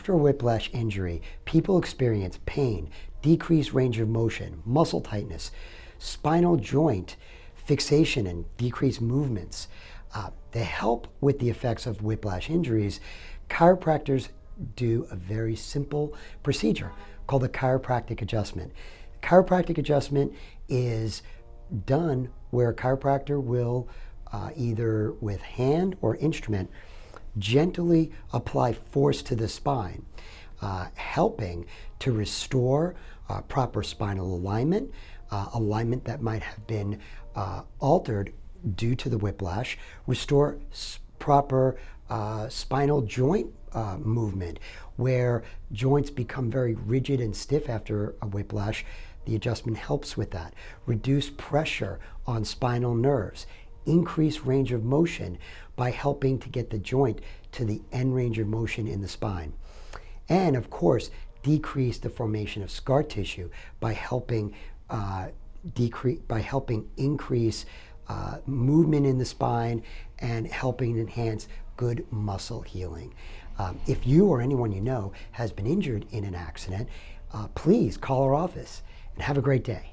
After a whiplash injury, people experience pain, decreased range of motion, muscle tightness, spinal joint fixation, and decreased movements. To help with the effects of whiplash injuries, chiropractors do a very simple procedure called a chiropractic adjustment. Chiropractic adjustment is done where a chiropractor will either with hand or instrument gently apply force to the spine, helping to restore proper spinal alignment, alignment that might have been altered due to the whiplash, restore proper spinal joint movement, where joints become very rigid and stiff after a whiplash. The adjustment helps with that. Reduce pressure on spinal nerves, increase range of motion by helping to get the joint to the end range of motion in the spine. And of course, decrease the formation of scar tissue by helping increase movement in the spine and helping enhance good muscle healing. If you or anyone you know has been injured in an accident, please call our office and have a great day.